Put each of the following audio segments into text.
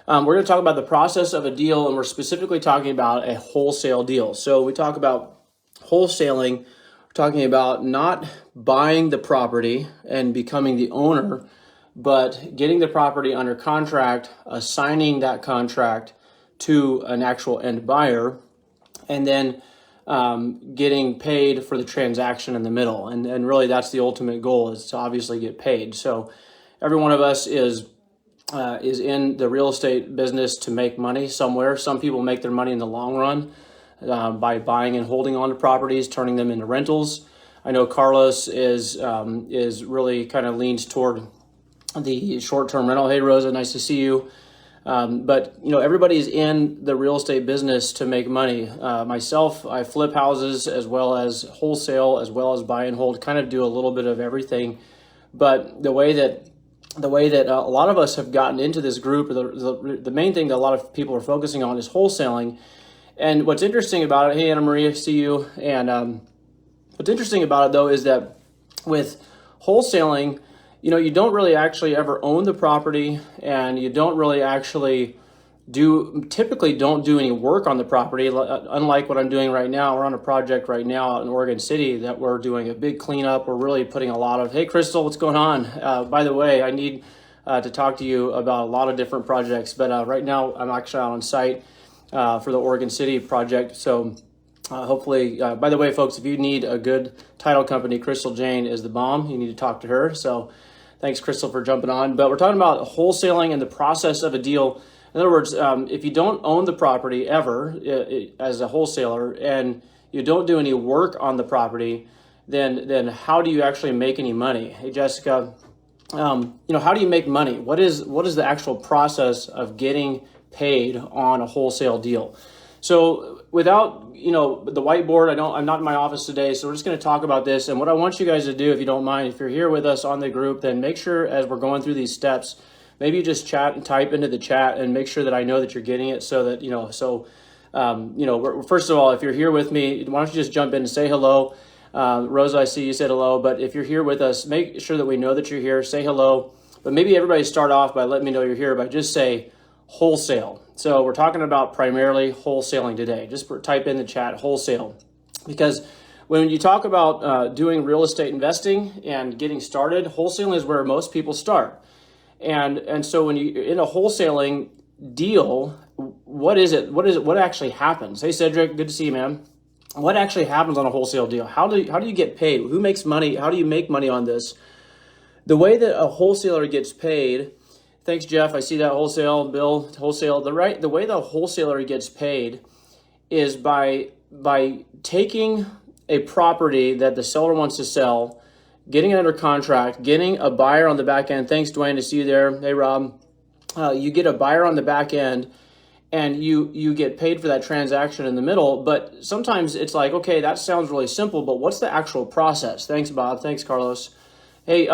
We're going to talk about the process of a deal, and we're specifically talking about a wholesale deal. So we talk about wholesaling, we're talking about not buying the property and becoming the owner, but getting the property under contract, assigning that contract to an actual end buyer, and then getting paid for the transaction in the middle. And really that's the ultimate goal, is to obviously get paid. So every one of us is in the real estate business to make money somewhere. Some people make their money in the long run by buying and holding on to properties, turning them into rentals. I know Carlos is really kind of leans toward the short-term rental. Hey, Rosa, nice to see you. But everybody's in the real estate business to make money. Myself, I flip houses as well as wholesale, as well as buy and hold, kind of do a little bit of everything. But the way that a lot of us have gotten into this group, the main thing that a lot of people are focusing on is wholesaling. And what's interesting about it, hey, Anna Maria, see you. And what's interesting about it, though, is that with wholesaling, you don't really actually ever own the property, and you don't really actually typically don't do any work on the property. Unlike what I'm doing right now, we're on a project right now out in Oregon City that we're doing a big cleanup. We're really putting a lot of, hey, Crystal, what's going on? By the way, I need to talk to you about a lot of different projects, but right now I'm actually out on site for the Oregon City project. So hopefully, by the way, folks, if you need a good title company, Crystal Jane is the bomb. You need to talk to her. So thanks, Crystal, for jumping on. But we're talking about wholesaling and the process of a deal. In other words, if you don't own the property ever as a wholesaler, and you don't do any work on the property, then how do you actually make any money? Hey, Jessica, how do you make money? What is the actual process of getting paid on a wholesale deal? So without the whiteboard, I'm not in my office today, so we're just going to talk about this. And what I want you guys to do, if you don't mind, if you're here with us on the group, then make sure as we're going through these steps, maybe you just chat and type into the chat and make sure that I know that you're getting it, so that first of all, if you're here with me, why don't you just jump in and say hello. Rosa, I see you said hello, but if you're here with us, make sure that we know that you're here. Say hello, but maybe everybody start off by letting me know you're here by just say wholesale. So we're talking about primarily wholesaling today. Just type in the chat wholesale, because when you talk about doing real estate investing and getting started, wholesaling is where most people start. And so when you're in a wholesaling deal, what is it? What actually happens? Hey, Cedric, good to see you, man. What actually happens on a wholesale deal? How do you get paid? Who makes money? How do you make money on this? The way that a wholesaler gets paid, thanks, Jeff. I see that. Wholesale, Bill, wholesale. The way the wholesaler gets paid is by taking a property that the seller wants to sell, getting it under contract, getting a buyer on the back end. Thanks, Dwayne, to see you there. Hey, Rob. You get a buyer on the back end, and you get paid for that transaction in the middle. But sometimes it's like, okay, that sounds really simple, but what's the actual process? Thanks, Bob. Thanks, Carlos. Hey,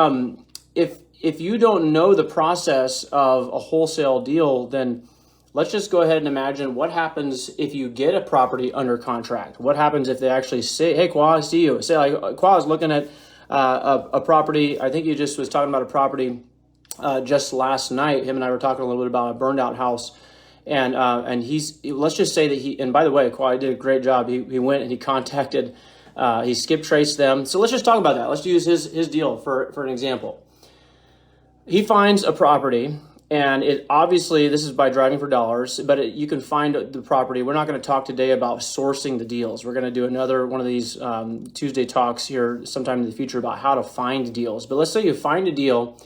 if you don't know the process of a wholesale deal, then let's just go ahead and imagine what happens if you get a property under contract. What happens if they actually say, hey, Kwa, I see you. Say, like, Kwa is looking at a property. I think you just was talking about a property just last night. Him and I were talking a little bit about a burned out house. And let's just say that and by the way, Kwa did a great job. He went and he contacted, he skip traced them. So let's just talk about that. Let's use his deal for an example. He finds a property, and it obviously, this is by driving for dollars, but you can find the property. We're not going to talk today about sourcing the deals. We're going to do another one of these Tuesday talks here sometime in the future about how to find deals. But let's say you find a deal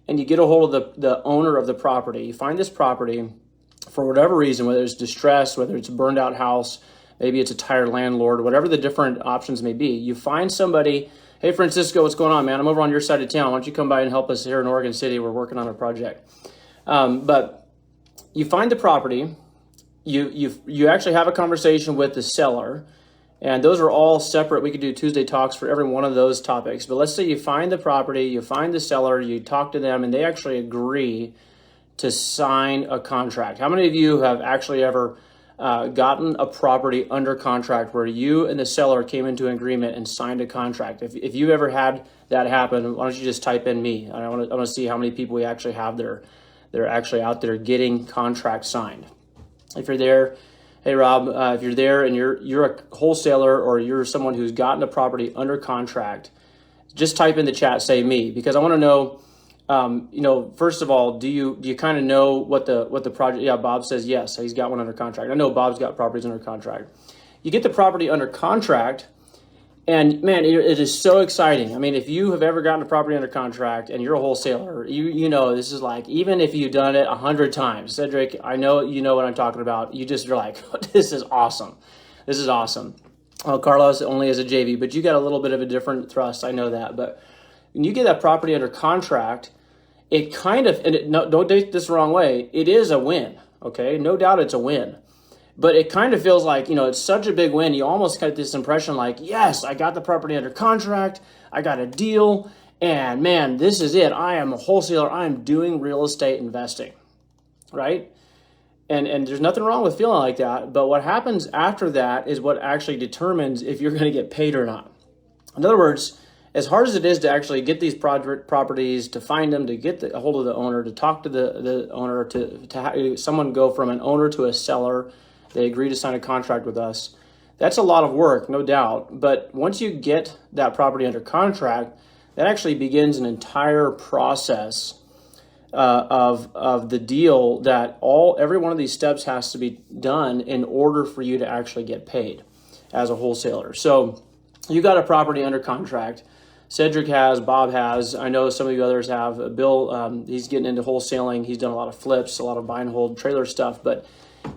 and you get a hold of the owner of the property. You find this property for whatever reason, whether it's distress, whether it's a burned out house, maybe it's a tired landlord, whatever the different options may be. You find somebody. Hey, Francisco, what's going on, man? I'm over on your side of town. Why don't you come by and help us here in Oregon City? We're working on a project. But you find the property, you actually have a conversation with the seller, and those are all separate. We could do Tuesday talks for every one of those topics. But let's say you find the property, you find the seller, you talk to them, and they actually agree to sign a contract. How many of you have actually ever gotten a property under contract where you and the seller came into an agreement and signed a contract? If you've ever had that happen, why don't you just type in me? I want to see how many people we actually have that are actually out there getting contracts signed. If you're there, hey Rob, if you're there and you're a wholesaler or you're someone who's gotten a property under contract, just type in the chat, say me, because I want to know, first of all, do you kind of know what the project? Yeah, Bob says yes, he's got one under contract. I know Bob's got properties under contract. You get the property under contract, and man, it is so exciting. I mean, if you have ever gotten a property under contract and you're a wholesaler, you know this is like, even if you've done it 100 times, Cedric, I know you know what I'm talking about. You're like, this is awesome. This is awesome. Well, Carlos only as a JV, but you got a little bit of a different thrust. I know that. But when you get that property under contract, it kind of, don't take this the wrong way, it is a win, okay? No doubt it's a win. But it kind of feels like, it's such a big win. You almost get this impression like, yes, I got the property under contract. I got a deal. And man, this is it. I am a wholesaler. I am doing real estate investing, right? And there's nothing wrong with feeling like that, but what happens after that is what actually determines if you're going to get paid or not. In other words, as hard as it is to actually get these properties, to find them, to get a hold of the owner, to talk to the owner, to have someone go from an owner to a seller, they agree to sign a contract with us. That's a lot of work, no doubt. But once you get that property under contract, that actually begins an entire process of the deal that every one of these steps has to be done in order for you to actually get paid as a wholesaler. So you got a property under contract. Cedric has, Bob has, I know some of you others have. Bill, he's getting into wholesaling. He's done a lot of flips, a lot of buy and hold trailer stuff. But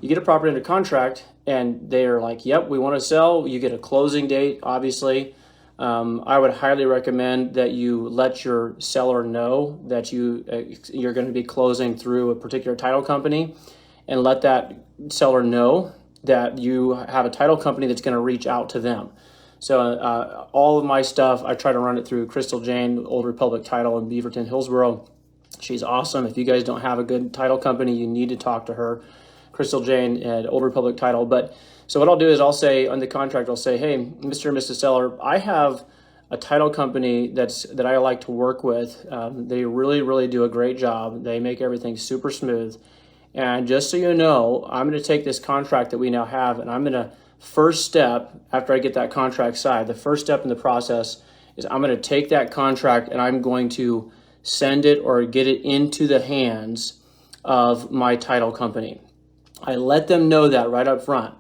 you get a property under contract and they're like, yep, we want to sell. You get a closing date, obviously. I would highly recommend that you let your seller know that you're going to be closing through a particular title company, and let that seller know that you have a title company that's going to reach out to them. So all of my stuff, I try to run it through Crystal Jane, Old Republic Title in Beaverton, Hillsboro. She's awesome. If you guys don't have a good title company, you need to talk to her, Crystal Jane at Old Republic Title. But so what I'll do is I'll say on the contract, I'll say, hey, Mr. and Mrs. Seller, I have a title company that I like to work with. They really, really do a great job. They make everything super smooth. And just so you know, I'm going to take this contract that we now have, and I'm going to, first step after I get that contract signed, the first step in the process is I'm going to take that contract and I'm going to send it or get it into the hands of my title company. I let them know that right up front.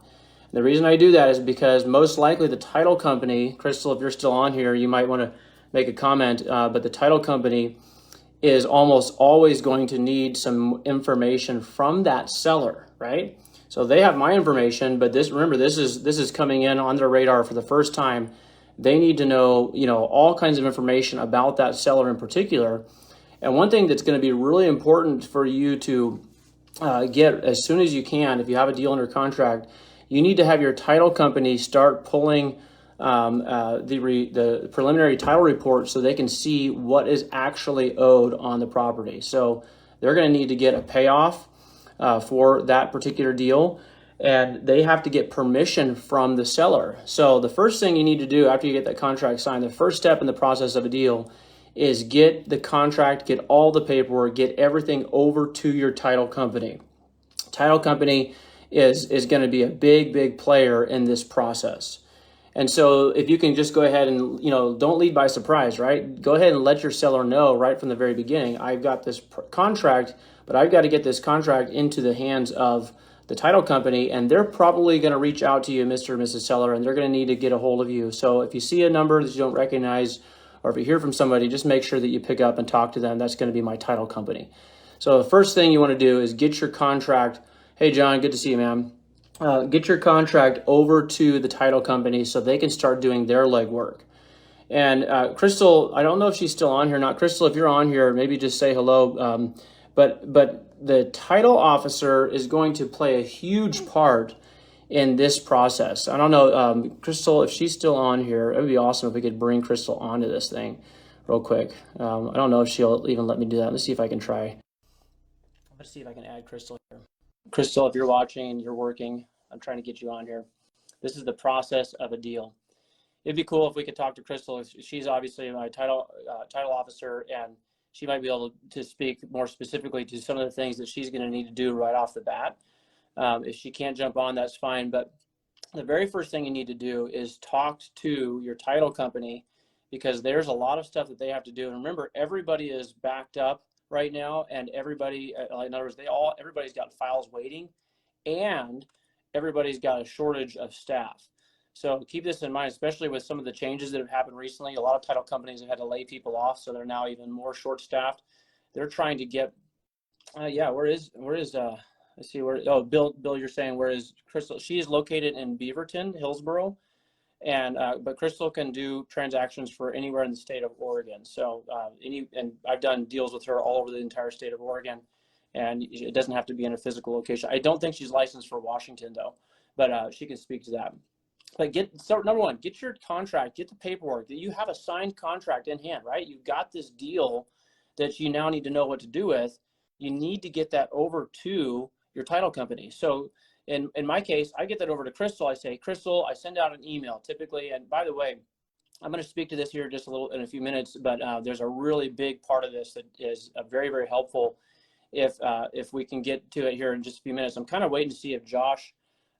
The reason I do that is because most likely the title company, Crystal, if you're still on here, you might want to make a comment, but the title company is almost always going to need some information from that seller, right? So they have my information, but remember, this is coming in on their radar for the first time. They need to know, all kinds of information about that seller in particular. And one thing that's going to be really important for you to get as soon as you can, if you have a deal under contract, you need to have your title company start pulling the preliminary title report so they can see what is actually owed on the property. So they're going to need to get a payoff for that particular deal, and they have to get permission from the seller. So the first thing you need to do after you get that contract signed, the first step in the process of a deal is get the contract, get all the paperwork, get everything over to your title company. Title company is going to be a big player in this process. And so if you can just go ahead and, don't lead by surprise, right? Go ahead and let your seller know right from the very beginning, I've got this contract, but I've got to get this contract into the hands of the title company, and they're probably going to reach out to you, Mr. or Mrs. Seller, and they're going to need to get a hold of you. So if you see a number that you don't recognize, or if you hear from somebody, just make sure that you pick up and talk to them. That's going to be my title company. So the first thing you want to do is get your contract. Hey, John, good to see you, man. Get your contract over to the title company so they can start doing their legwork. And Crystal, I don't know if she's still on here or not. Crystal, if you're on here, maybe just say hello. But the title officer is going to play a huge part in this process. I don't know, Crystal, if she's still on here, it would be awesome if we could bring Crystal onto this thing real quick. I don't know if she'll even let me do that. Let's see if I can try. Let's see if I can add Crystal here. Crystal, if you're watching and you're working, I'm trying to get you on here. This is the process of a deal. It'd be cool if we could talk to Crystal. She's obviously my title officer, and she might be able to speak more specifically to some of the things that she's going to need to do right off the bat. If she can't jump on, that's fine. But the very first thing you need to do is talk to your title company, because there's a lot of stuff that they have to do. And remember, everybody is backed up right now, and everybody, in other words, everybody's got files waiting, and everybody's got a shortage of staff. So keep this in mind, especially with some of the changes that have happened recently. A lot of title companies have had to lay people off, so they're now even more short-staffed. They're trying to get, let's see where, oh, Bill, you're saying, where is Crystal? She is located in Beaverton, Hillsboro, and but Crystal can do transactions for anywhere in the state of Oregon. So and I've done deals with her all over the entire state of Oregon, and it doesn't have to be in a physical location. I don't think she's licensed for Washington though, but she can speak to that. But number one, get your contract, get the paperwork, that you have a signed contract in hand, right? You've got this deal that you now need to know what to do with. You need to get that over to your title company. So in my case, I get that over to Crystal. I say, Crystal, I send out an email typically. And by the way, I'm going to speak to this here just a little in a few minutes, but there's a really big part of this that is very, very helpful if we can get to it here in just a few minutes. I'm kind of waiting to see if Josh,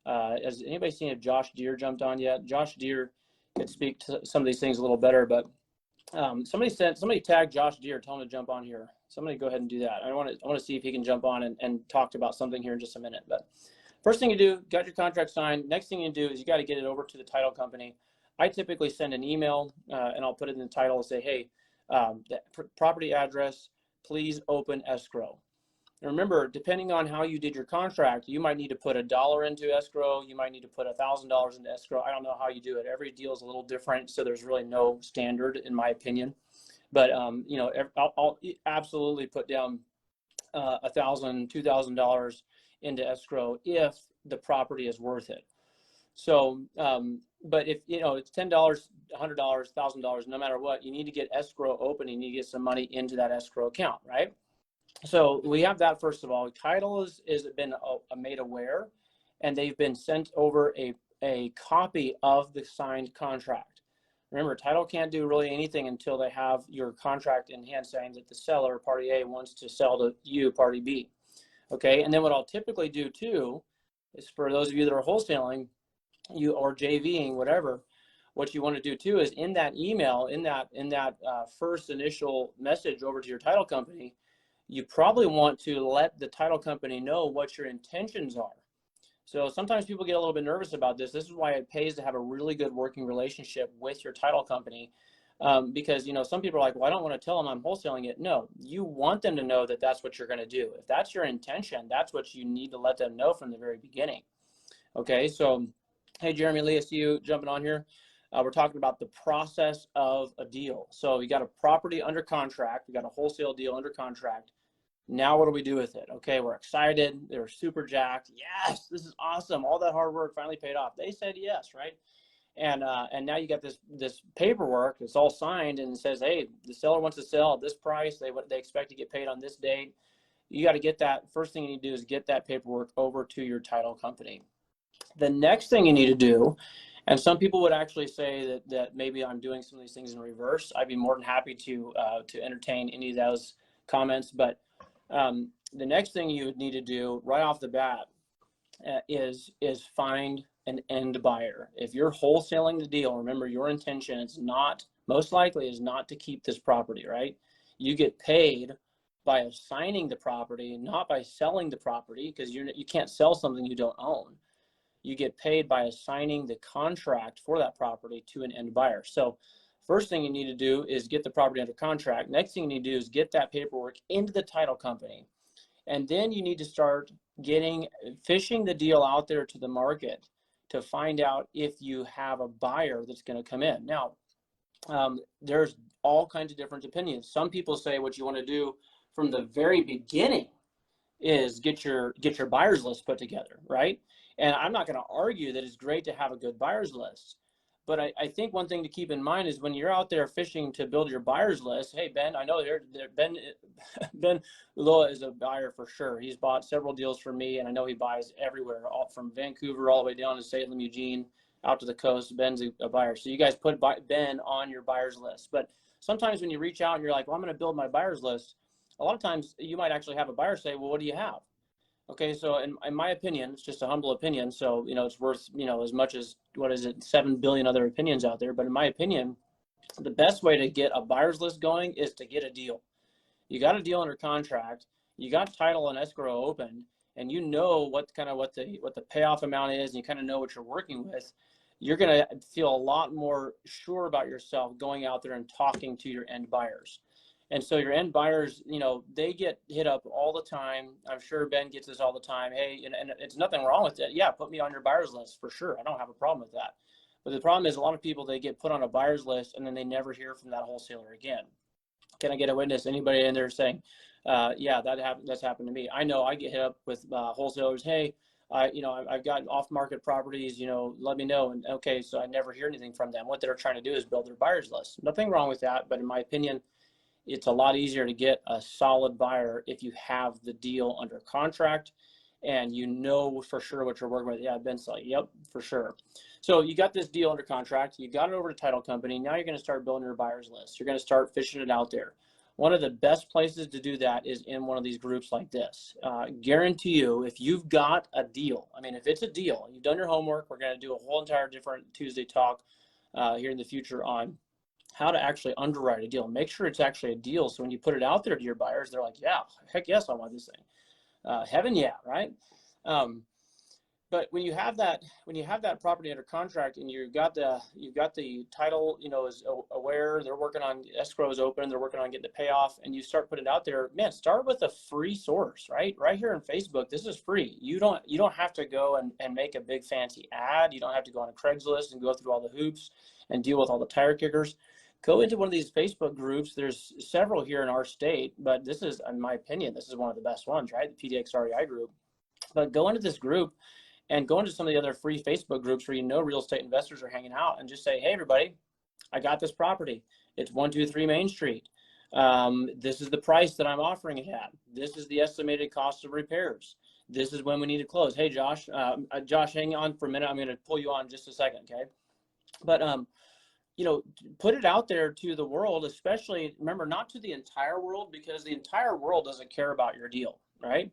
has anybody seen if Josh Deere jumped on yet? Josh Deere could speak to some of these things a little better, but somebody tagged Josh Deere, tell him to jump on here. Somebody go ahead and do that. I want to see if he can jump on and talk about something here in just a minute. But first thing you do, got your contract signed. Next thing you do is you got to get it over to the title company. I typically send an email and I'll put it in the title and say, hey, the property address, please open escrow. And remember, depending on how you did your contract, you might need to put $1 into escrow. You might need to put $1,000 into escrow. I don't know how you do it. Every deal is a little different, so there's really no standard, in my opinion. But I'll absolutely put down $1,000, $2,000 into escrow if the property is worth it. So, but if it's $10, $100, $1,000, no matter what, you need to get escrow open. You need to get some money into that escrow account, right? So we have that. First of all, title is been made aware, and they've been sent over a copy of the signed contract. Remember, title can't do really anything until they have your contract in hand saying that the seller, party A, wants to sell to you, party B. Okay, and then what I'll typically do too is, for those of you that are wholesaling, or JVing, whatever, what you want to do too is in that email, in that first initial message over to your title company, you probably want to let the title company know what your intentions are. So sometimes people get a little bit nervous about this. This is why it pays to have a really good working relationship with your title company, because some people are like, well, I don't want to tell them I'm wholesaling it. No, you want them to know that that's what you're going to do. If that's your intention, that's what you need to let them know from the very beginning. Okay, so hey, Jeremy Lee, I see you jumping on here. We're talking about the process of a deal. So you got a property under contract. We got a wholesale deal under contract. Now what do we do with it? Okay, we're excited. They're super jacked. Yes, this is awesome. All that hard work finally paid off. They said yes, right? And now you got this paperwork. It's all signed and it says, hey, the seller wants to sell at this price. They expect to get paid on this date. You got to get that. First thing you need to do is get that paperwork over to your title company. The next thing you need to do, and some people would actually say that maybe I'm doing some of these things in reverse. I'd be more than happy to entertain any of those comments. But the next thing you would need to do right off the bat is find an end buyer. If you're wholesaling the deal, remember your intention is most likely not to keep this property, right? You get paid by assigning the property, not by selling the property, because you can't sell something you don't own. You get paid by assigning the contract for that property to an end buyer. So first thing you need to do is get the property under contract. Next thing you need to do is get that paperwork into the title company. And then you need to start fishing the deal out there to the market to find out if you have a buyer that's going to come in. Now, there's all kinds of different opinions. Some people say what you want to do from the very beginning is get your buyer's list put together, right? And I'm not going to argue that it's great to have a good buyer's list. But I think one thing to keep in mind is when you're out there fishing to build your buyer's list, hey, Ben, I know Ben Ulloa is a buyer for sure. He's bought several deals for me, and I know he buys everywhere, all from Vancouver all the way down to Salem, Eugene, out to the coast. Ben's a buyer. So you guys put Ben on your buyer's list. But sometimes when you reach out and you're like, well, I'm going to build my buyer's list, a lot of times you might actually have a buyer say, well, what do you have? Okay, so in my opinion, it's just a humble opinion. So, it's worth, as much as, 7 billion other opinions out there. But in my opinion, the best way to get a buyer's list going is to get a deal. You got a deal under contract, you got title and escrow open, and you know what the payoff amount is, and you kind of know what you're working with. You're going to feel a lot more sure about yourself going out there and talking to your end buyers. And so your end buyers, they get hit up all the time. I'm sure Ben gets this all the time. Hey, and it's nothing wrong with it. Yeah, put me on your buyer's list for sure. I don't have a problem with that. But the problem is a lot of people, they get put on a buyer's list and then they never hear from that wholesaler again. Can I get a witness? Anybody in there saying, yeah, that's happened to me. I know I get hit up with wholesalers. Hey, I've got off-market properties, let me know. And okay, so I never hear anything from them. What they're trying to do is build their buyer's list. Nothing wrong with that. But in my opinion, it's a lot easier to get a solid buyer if you have the deal under contract and you know for sure what you're working with. Yeah, Ben's like, yep, for sure. So you got this deal under contract, you got it over to title company. Now you're going to start building your buyer's list. You're going to start fishing it out there. One of the best places to do that is in one of these groups like this. Guarantee you, if you've got a deal, if it's a deal, you've done your homework, we're going to do a whole entire different Tuesday talk here in the future on how to actually underwrite a deal. Make sure it's actually a deal. So when you put it out there to your buyers, they're like, yeah, heck yes, I want this thing. Heaven, yeah, right? But when you have that property under contract and you've got the title, is aware, they're working on escrows open, they're working on getting the payoff, and you start putting it out there, man, start with a free source, right? Right here on Facebook, this is free. You don't have to go and make a big fancy ad. You don't have to go on a Craigslist and go through all the hoops and deal with all the tire kickers. Go into one of these Facebook groups. There's several here in our state, but this is, in my opinion, this is one of the best ones, right? The PDX REI Group. But go into this group and go into some of the other free Facebook groups where real estate investors are hanging out and just say, hey, everybody, I got this property. It's 123 Main Street. This is the price that I'm offering it at. This is the estimated cost of repairs. This is when we need to close. Hey, Josh, hang on for a minute. I'm going to pull you on in just a second, okay? But put it out there to the world, especially, remember, not to the entire world, because the entire world doesn't care about your deal, right?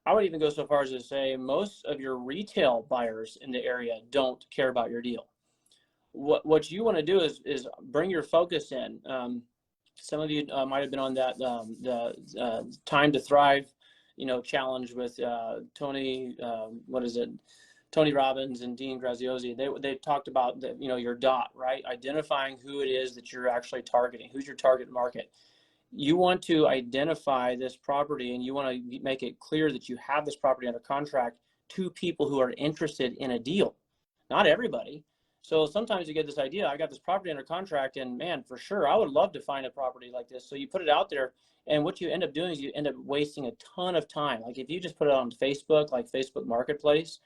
I would even go so far as to say most of your retail buyers in the area don't care about your deal. What you want to do is bring your focus in. Some of you might have been on that the Time to Thrive, challenge with Tony Tony Robbins and Dean Graziosi. They talked about your DOT, right? Identifying who it is that you're actually targeting. Who's your target market? You want to identify this property and you want to make it clear that you have this property under contract to people who are interested in a deal. Not everybody. So sometimes you get this idea, I got this property under contract and man, for sure, I would love to find a property like this. So you put it out there and what you end up doing is you end up wasting a ton of time. Like if you just put it on Facebook, like Facebook Marketplace,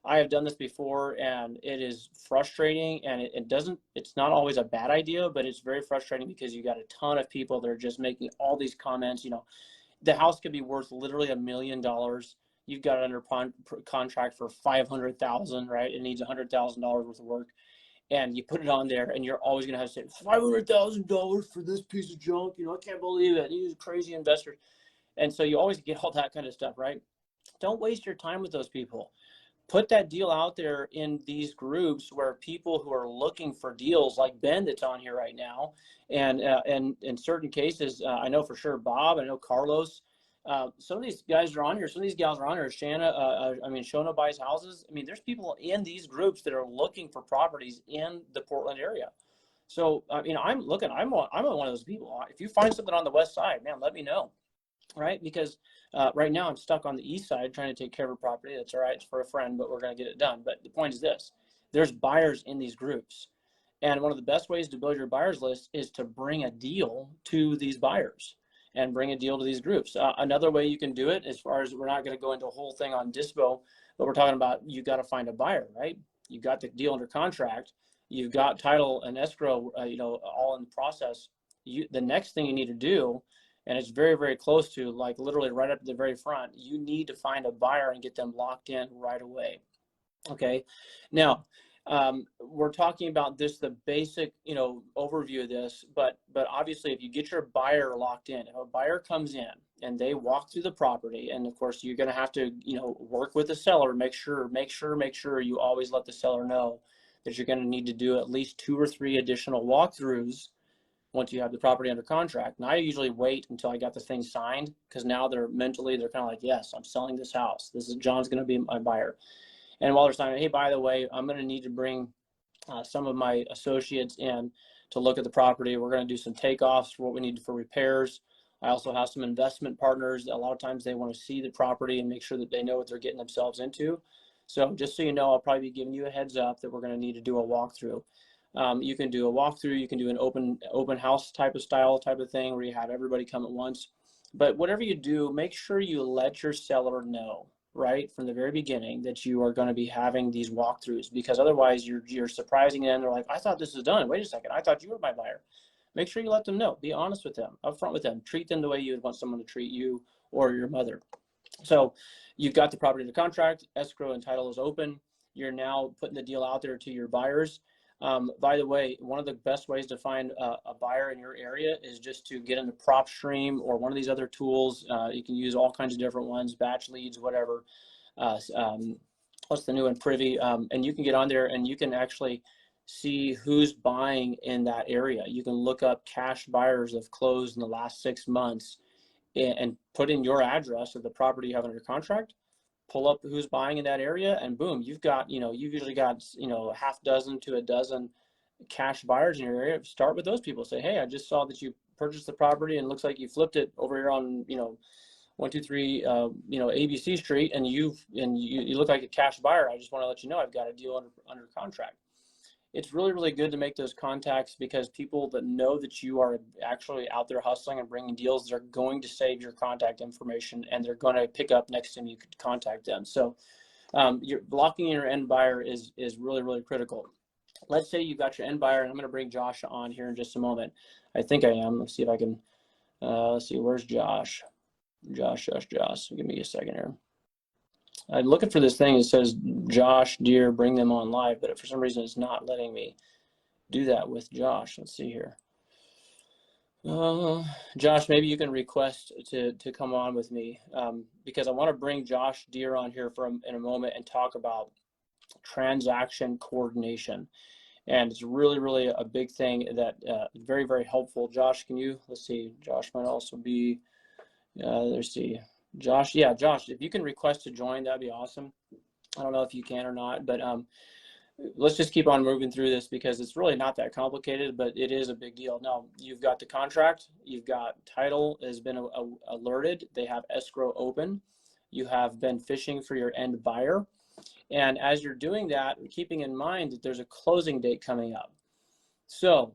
I have done this before and it is frustrating and it's not always a bad idea, but it's very frustrating because you got a ton of people that are just making all these comments. The house could be worth literally $1 million. You've got it under contract for $500,000, right? It needs $100,000 worth of work. And you put it on there and you're always going to have to say $500,000 for this piece of junk. I can't believe it. These crazy investors. And so you always get all that kind of stuff, right? Don't waste your time with those people. Put that deal out there in these groups where people who are looking for deals like Ben that's on here right now. And in certain cases, I know for sure Bob, I know Carlos, some of these guys are on here. Some of these gals are on here. Shona buys houses. There's people in these groups that are looking for properties in the Portland area. So, I'm one of those people. If you find something on the west side, man, let me know. Right? Because right now I'm stuck on the east side trying to take care of a property. That's all right. It's for a friend, but we're going to get it done. But the point is this, there's buyers in these groups. And one of the best ways to build your buyers list is to bring a deal to these buyers and bring a deal to these groups. Another way you can do it, as far as we're not going to go into a whole thing on dispo, but we're talking about you got to find a buyer, right? You got the deal under contract. You've got title and escrow, all in the process. The next thing you need to do, and it's very, very close to, like, literally right up to the very front, you need to find a buyer and get them locked in right away. Okay. Now, we're talking about this, the basic, overview of this, but obviously if you get your buyer locked in, if a buyer comes in and they walk through the property, and of course you're going to have to, work with the seller, make sure you always let the seller know that you're going to need to do at least 2 or 3 additional walkthroughs once you have the property under contract. And I usually wait until I got the thing signed, because now they're kind of like, yes, I'm selling this house. John's going to be my buyer. And while they're signing, hey, by the way, I'm going to need to bring some of my associates in to look at the property. We're going to do some takeoffs for what we need for repairs. I also have some investment partners. A lot of times they want to see the property and make sure that they know what they're getting themselves into. So just so you know, I'll probably be giving you a heads up that we're going to need to do a walkthrough. You can do a walkthrough. You can do an open house type of thing where you have everybody come at once. But whatever you do, make sure you let your seller know right from the very beginning that you are going to be having these walkthroughs, because otherwise you're surprising them. They're like, I thought this was done. Wait a second, I thought you were my buyer. Make sure you let them know. Be honest with them, upfront with them. Treat them the way you would want someone to treat you or your mother. So you've got the property under contract, escrow and title is open. You're now putting the deal out there to your buyers. By the way, one of the best ways to find a buyer in your area is just to get into PropStream or one of these other tools. You can use all kinds of different ones, batch leads, whatever. What's the new one? Privy. And you can get on there and you can actually see who's buying in that area. You can look up cash buyers that have closed in the last 6 months and put in your address of the property you have under contract. Pull up who's buying in that area, and boom, you've usually got, half dozen to a dozen cash buyers in your area. Start with those people. Say, hey, I just saw that you purchased the property and it looks like you flipped it over here on, 123, ABC Street, and you look like a cash buyer. I just want to let you know I've got a deal under contract. It's really, really good to make those contacts, because people that know that you are actually out there hustling and bringing deals, they're going to save your contact information and they're going to pick up next time you could contact them. So you're blocking your end buyer is really, really critical. Let's say you've got your end buyer, and I'm going to bring Josh on here in just a moment. I think I am. Let's see if I can. Let's see, where's Josh? Josh. Give me a second here. I'm looking for this thing. It says, Josh, dear, bring them on live, but for some reason it's not letting me do that with Josh. Let's see here. Josh, maybe you can request to come on with me, because I want to bring Josh Deere on here in a moment and talk about transaction coordination. And it's really, really a big thing that very, very helpful. Josh, let's see, Josh might also be, let's see. Josh, if you can request to join, that'd be awesome. I don't know if you can or not, but let's just keep on moving through this, because it's really not that complicated, but it is a big deal. Now, you've got the contract, you've got title has been alerted, they have escrow open, you have been fishing for your end buyer, and as you're doing that, keeping in mind that there's a closing date coming up. So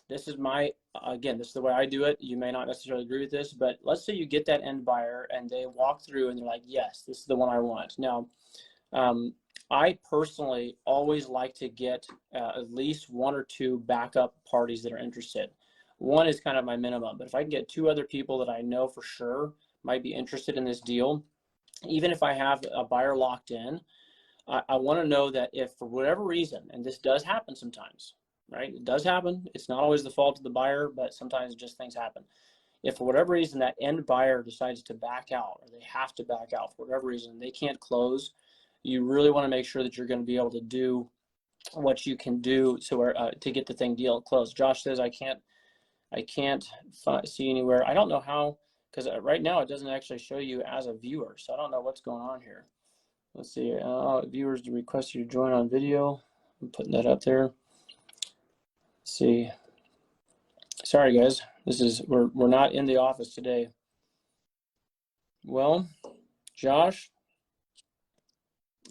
this is this is the way I do it. You may not necessarily agree with this, but let's say you get that end buyer and they walk through and they're like, yes, this is the one I want. Now, I personally always like to get at least 1 or 2 backup parties that are interested. One is kind of my minimum, but if I can get 2 other people that I know for sure might be interested in this deal, even if I have a buyer locked in, I want to know that if for whatever reason, and this does happen sometimes, right? It does happen. It's not always the fault of the buyer, but sometimes just things happen. If for whatever reason that end buyer decides to back out, or they have to back out for whatever reason, they can't close, you really want to make sure that you're going to be able to do what you can do to get the deal closed. Josh says, I can't see anywhere. I don't know how, because right now it doesn't actually show you as a viewer, so I don't know what's going on here. Let's see, viewers to request you to join on video. I'm putting that up there. Let's see. Sorry guys, we're not in the office today. Well, Josh,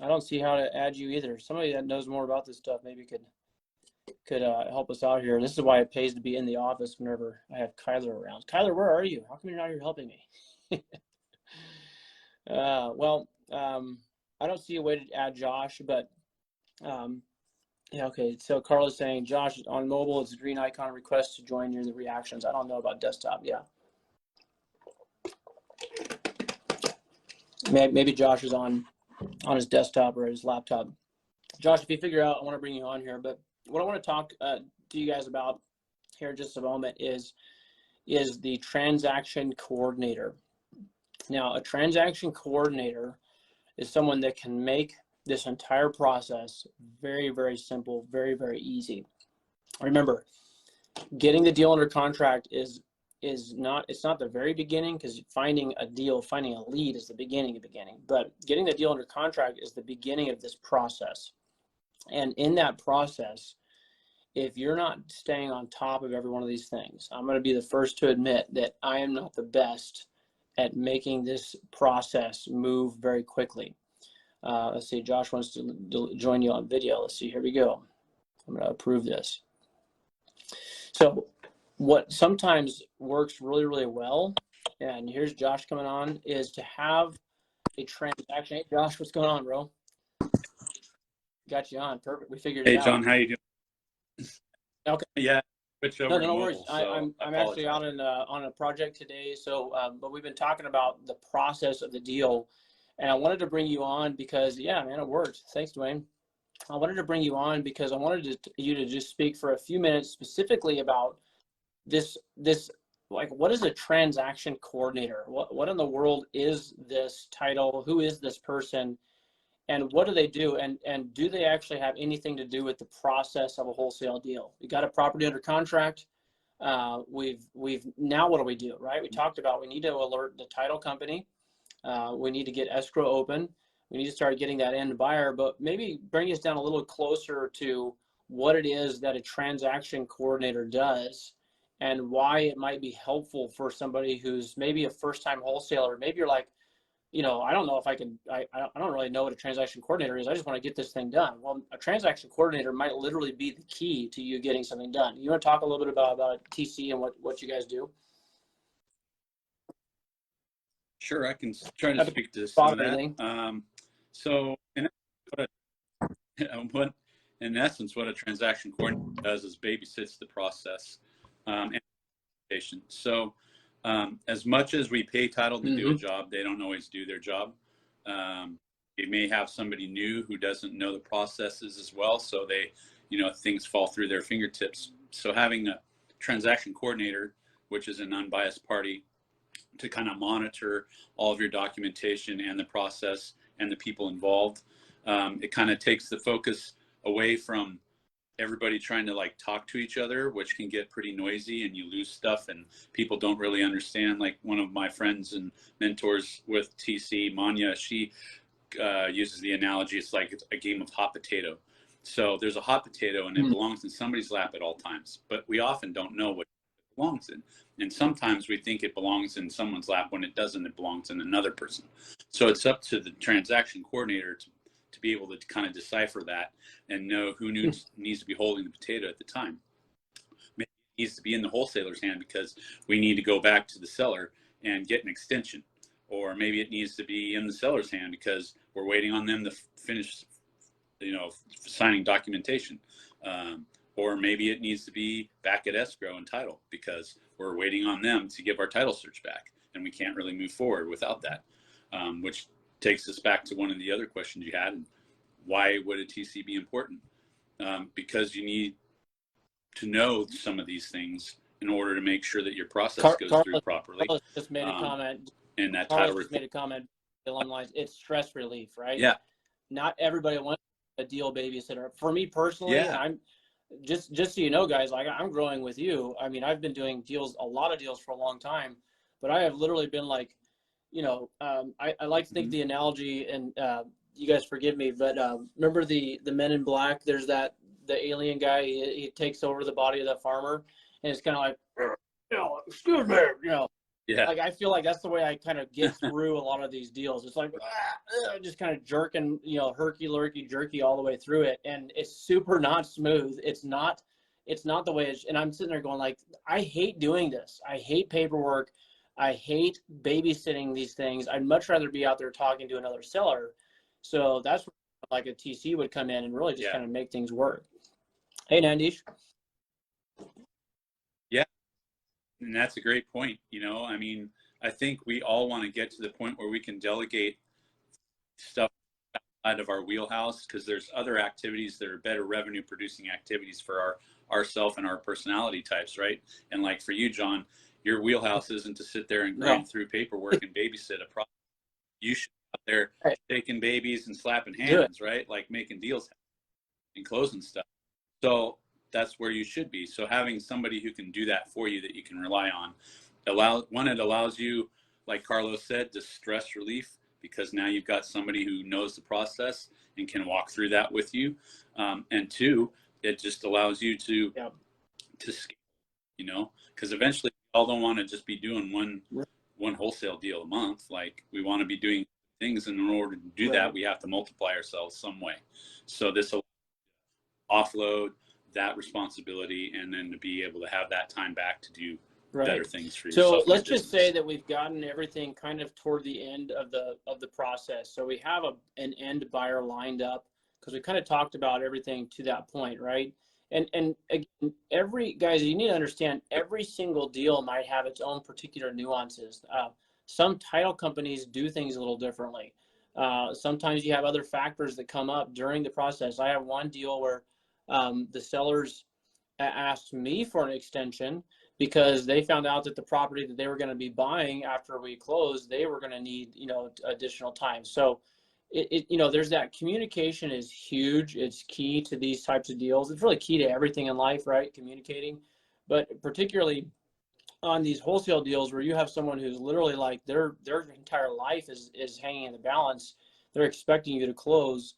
I don't see how to add you either. Somebody that knows more about this stuff maybe could help us out here. This is why it pays to be in the office whenever I have Kyler around. Kyler, where are you? How come you're not here helping me? I don't see a way to add Josh, but yeah, okay. So Carla's saying, Josh, on mobile, it's a green icon request to join near the reactions. I don't know about desktop. Yeah. Maybe Josh is on his desktop or his laptop. Josh, if you figure out, I want to bring you on here, but what I want to talk to you guys about here in just a moment is the transaction coordinator. Now, a transaction coordinator is someone that can make this entire process very, very simple, very, very easy. Remember, getting the deal under contract is not, it's not the very beginning, because finding a deal, finding a lead is the beginning, but getting the deal under contract is the beginning of this process. And in that process, if you're not staying on top of every one of these things, I'm going to be the first to admit that I am not the best at making this process move very quickly. Let's see, Josh wants to join you on video. Let's see, here we go. I'm going to approve this. So what sometimes works really, really well, and here's Josh coming on, is to have a transaction. Hey, Josh, what's going on, bro? Got you on. Perfect. We figured it out. Hey, John, how you doing? Okay. Yeah, switch over no to worries. mobile, so I'm actually out on a project today. So, but we've been talking about the process of the deal, and I wanted to bring you on because, yeah, man, it worked. Thanks, Dwayne. I wanted to bring you on because I wanted you to just speak for a few minutes specifically about this, like, what is a transaction coordinator? What in the world is this title? Who is this person? And what do they do? And do they actually have anything to do with the process of a wholesale deal? We got a property under contract. We've now, what do we do, right? We talked about, we need to alert the title company. We need to get escrow open. We need to start getting that end buyer, but maybe bring us down a little closer to what it is that a transaction coordinator does and why it might be helpful for somebody who's maybe a first-time wholesaler. Maybe you're like, you know, I don't know if I don't really know what a transaction coordinator is. I just want to get this thing done. Well, a transaction coordinator might literally be the key to you getting something done. You want to talk a little bit about TC and what you guys do? Sure, I can try to speak to some of that. So, in essence, what a transaction coordinator does is babysits the process and patient. So, as much as we pay title to do a job, they don't always do their job. They may have somebody new who doesn't know the processes as well, so they, things fall through their fingertips. So having a transaction coordinator, which is an unbiased party, to kind of monitor all of your documentation and the process and the people involved, it kind of takes the focus away from everybody trying to like talk to each other, which can get pretty noisy and you lose stuff and people don't really understand. Like one of my friends and mentors with TC, Manya, she uses the analogy, it's like a game of hot potato. So there's a hot potato and it belongs in somebody's lap at all times, but we often don't know what it belongs in. And sometimes we think it belongs in someone's lap when it doesn't, it belongs in another person. So it's up to the transaction coordinator to be able to kind of decipher that and know who needs to be holding the potato at the time. Maybe it needs to be in the wholesaler's hand because we need to go back to the seller and get an extension. Or maybe it needs to be in the seller's hand because we're waiting on them to finish, signing documentation. Or maybe it needs to be back at escrow and title because we're waiting on them to give our title search back and we can't really move forward without that, which takes us back to one of the other questions you had. Why would a TC be important? Because you need to know some of these things in order to make sure that your process goes through properly. Carlos just made a comment. And that Carlos just made a comment along the lines, it's stress relief, right? Yeah. Not everybody wants a deal babysitter. For me personally, I'm just so you know, guys, like I'm growing with you. I mean, I've been doing a lot of deals for a long time, but I have literally been like, I like to think the analogy, and you guys forgive me, but remember the Men in Black? There's the alien guy. He takes over the body of that farmer, and it's kind of like, excuse me, Yeah. Like I feel like that's the way I kind of get through a lot of these deals. It's like just kind of jerking, herky lurky jerky all the way through it, and it's super not smooth. It's not the way and I'm sitting there going like, I hate doing this. I hate paperwork. I hate babysitting these things. I'd much rather be out there talking to another seller. So that's where like a TC would come in and really just kind of make things work. Hey, Nandish. Yeah. And that's a great point. I mean, I think we all want to get to the point where we can delegate stuff out of our wheelhouse, because there's other activities that are better revenue producing activities for ourself and our personality types, right? And like for you, John, your wheelhouse isn't to sit there and grind through paperwork and babysit a problem. You should be out there shaking babies and slapping hands, right? Like making deals and closing stuff. So that's where you should be. So having somebody who can do that for you that you can rely on, it allows you, like Carlos said, to stress relief, because now you've got somebody who knows the process and can walk through that with you. And two, it just allows you to scale, you know, because eventually we all don't want to just be doing one wholesale deal a month. Like we want to be doing things, and in order to do that, we have to multiply ourselves some way. So this will offload that responsibility, and then to be able to have that time back to do better things for yourself. So let's just say that we've gotten everything kind of toward the end of the process. So we have an end buyer lined up, because we kind of talked about everything to that point, right? And again, guys, you need to understand, every single deal might have its own particular nuances. Some title companies do things a little differently. Sometimes you have other factors that come up during the process. I have one deal where the sellers asked me for an extension because they found out that the property that they were going to be buying after we closed, they were going to need, additional time. So there's that communication is huge. It's key to these types of deals. It's really key to everything in life, right? Communicating, but particularly on these wholesale deals where you have someone who's literally like their entire life is hanging in the balance. They're expecting you to close.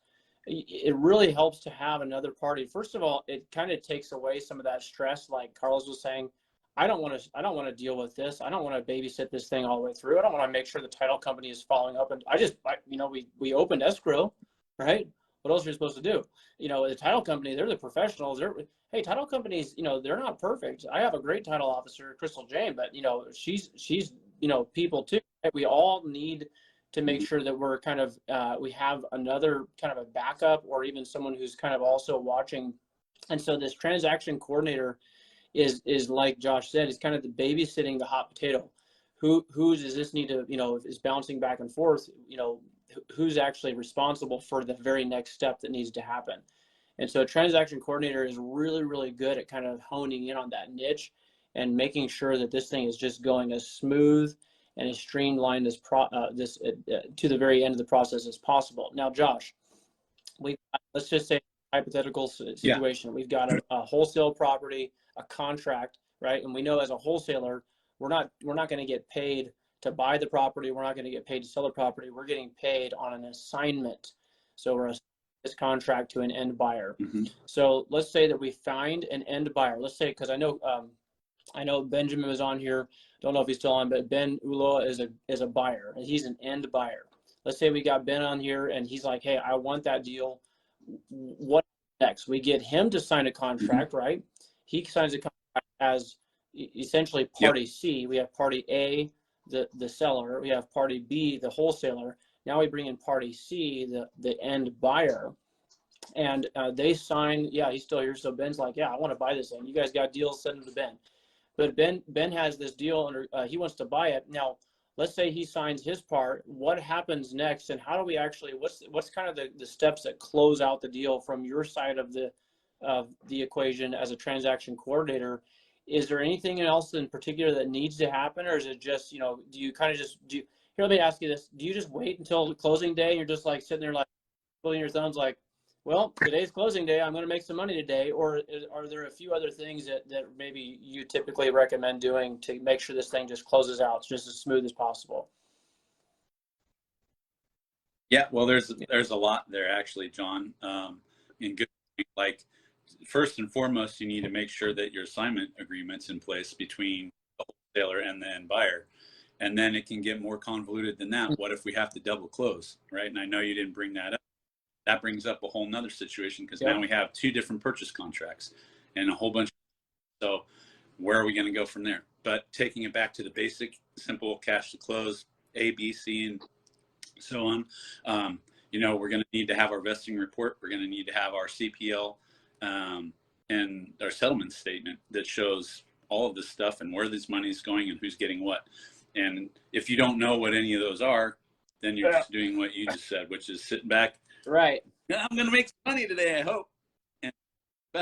It really helps to have another party. First of all, it kind of takes away some of that stress. Like Carlos was saying, I don't want to deal with this. I don't want to babysit this thing all the way through. I don't want to make sure the title company is following up. And we opened escrow, right? What else are you supposed to do? The title company, they're the professionals. Hey, title companies, they're not perfect. I have a great title officer, Crystal Jane, but she's people too. We all need to make sure that we're kind of we have another kind of a backup, or even someone who's kind of also watching. And so this transaction coordinator is like Josh said, is kind of the babysitting the hot potato. Whose does this need to, is bouncing back and forth, who's actually responsible for the very next step that needs to happen. And so a transaction coordinator is really, really good at kind of honing in on that niche and making sure that this thing is just going as smooth and as streamlined as to the very end of the process as possible. Now, Josh, let's just say hypothetical situation. Yeah. We've got a wholesale property, a contract, right? And we know as a wholesaler, we're not going to get paid to buy the property. We're not going to get paid to sell the property. We're getting paid on an assignment. So we're assigning this contract to an end buyer. Mm-hmm. So let's say that we find an end buyer. Let's say, because I know Benjamin was on here. Don't know if he's still on, but Ben Uloa is a buyer, and he's an end buyer. Let's say we got Ben on here, and he's like, hey, I want that deal. What next? We get him to sign a contract, mm-hmm. right? He signs a contract as essentially party C. We have party A, the seller. We have party B, the wholesaler. Now we bring in party C, the end buyer, and they sign. Yeah, he's still here. So Ben's like, yeah, I want to buy this thing. You guys got deals? Send them to Ben. But Ben has this deal under. He wants to buy it now. Let's say he signs his part. What happens next, and how do we actually? What's kind of the steps that close out the deal from your side of the equation as a transaction coordinator? Is there anything else in particular that needs to happen, or is it just do you kind of just do? Here, let me ask you this: do you just wait until the closing day? And you're just like sitting there like pulling your thumbs, like, well, today's closing day. I'm going to make some money today. Or are there a few other things that maybe you typically recommend doing to make sure this thing just closes out just as smooth as possible? Yeah, well, there's a lot there actually, John. In good, like, first and foremost, you need to make sure that your assignment agreement's in place between the wholesaler and the end buyer. And then it can get more convoluted than that. What if we have to double close, right? And I know you didn't bring that up. That brings up a whole nother situation, because now we have two different purchase contracts and a whole bunch. So where are we going to go from there? But taking it back to the basic, simple cash to close, A, B, C, and so on. We're going to need to have our vesting report. We're going to need to have our CPL and our settlement statement that shows all of this stuff and where this money is going and who's getting what. And if you don't know what any of those are, then you're just doing what you just said, which is sitting back, Right. Yeah, I'm going to make some money today, I hope. And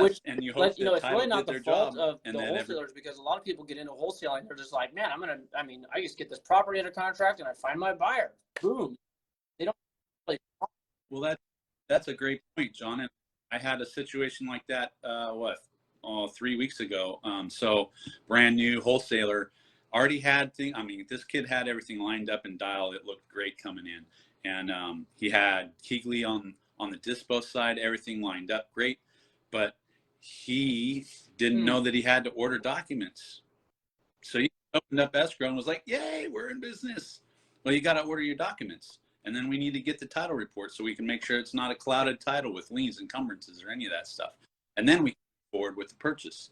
Which, and you hope that it's title really not did the their fault job, of and the then wholesalers, because a lot of people get into wholesaling. They're just like, man, I just get this property under contract and I find my buyer. Boom. They don't really. well, that's a great point, John. And I had a situation like that, 3 weeks ago. So brand new wholesaler, already had this kid had everything lined up and dialed. It looked great coming in. And he had Keegley on the dispo side, everything lined up great. But he didn't know that he had to order documents. So he opened up escrow and was like, yay, we're in business. Well, you got to order your documents. And then we need to get the title report so we can make sure it's not a clouded title with liens, encumbrances, or any of that stuff. And then we can move forward with the purchase.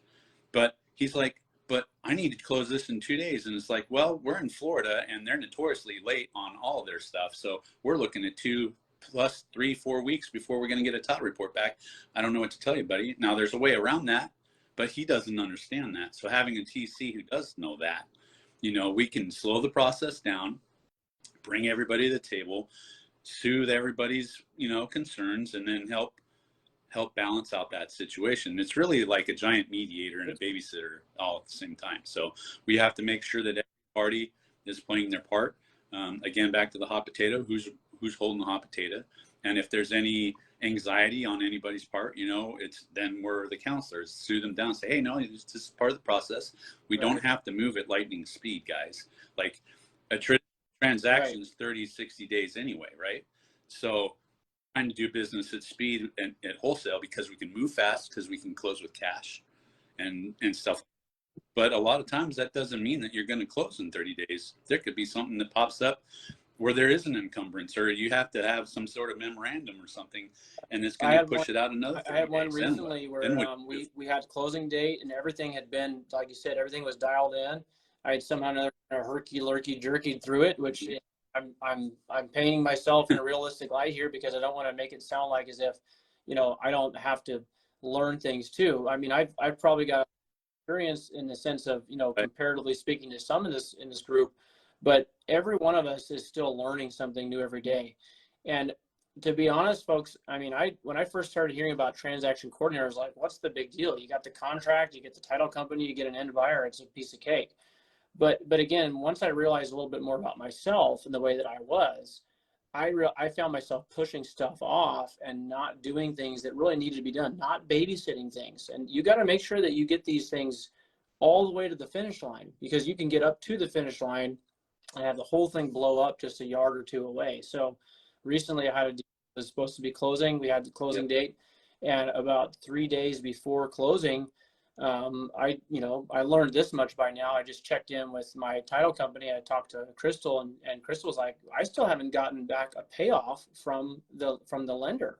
But he's like, but I need to close this in 2 days. And it's like, well, we're in Florida and they're notoriously late on all of their stuff. So we're looking at 2 plus 3, 4 weeks before we're going to get a title report back. I don't know what to tell you, buddy. Now, there's a way around that, but he doesn't understand that. So having a TC who does know that, we can slow the process down, bring everybody to the table, soothe everybody's, concerns, and then help balance out that situation. It's really like a giant mediator and a babysitter all at the same time. So we have to make sure that every party is playing their part. Again, back to the hot potato, who's holding the hot potato. And if there's any anxiety on anybody's part, then we're the counselors, soothe them down, say, hey, no, it's just part of the process. We don't have to move at lightning speed, guys. Like a transaction is 30, 60 days anyway, right? So trying to do business at speed and at wholesale because we can move fast, because we can close with cash and stuff. But a lot of times that doesn't mean that you're going to close in 30 days. There could be something that pops up where there is an encumbrance, or you have to have some sort of memorandum or something, and it's going to push it out another 30 days. I had one recently where we had closing date and everything had been, like you said, everything was dialed in. I had somehow another jerky through it, which I'm painting myself in a realistic light here because I don't want to make it sound like as if, I don't have to learn things too. I mean, I've probably got experience in the sense of, comparatively speaking to some in this group, but every one of us is still learning something new every day. And to be honest, folks, I mean, when I first started hearing about transaction coordinator, I was like, what's the big deal? You got the contract, you get the title company, you get an end buyer, it's a piece of cake. But again, once I realized a little bit more about myself and the way that I was, I found myself pushing stuff off and not doing things that really needed to be done, not babysitting things. And you got to make sure that you get these things all the way to the finish line, because you can get up to the finish line and have the whole thing blow up just a yard or two away. So recently I had a deal that was supposed to be closing. We had the closing date, and about 3 days before closing, I learned this much by now. I just checked in with my title company. I talked to Crystal, and Crystal was like, I still haven't gotten back a payoff from the lender.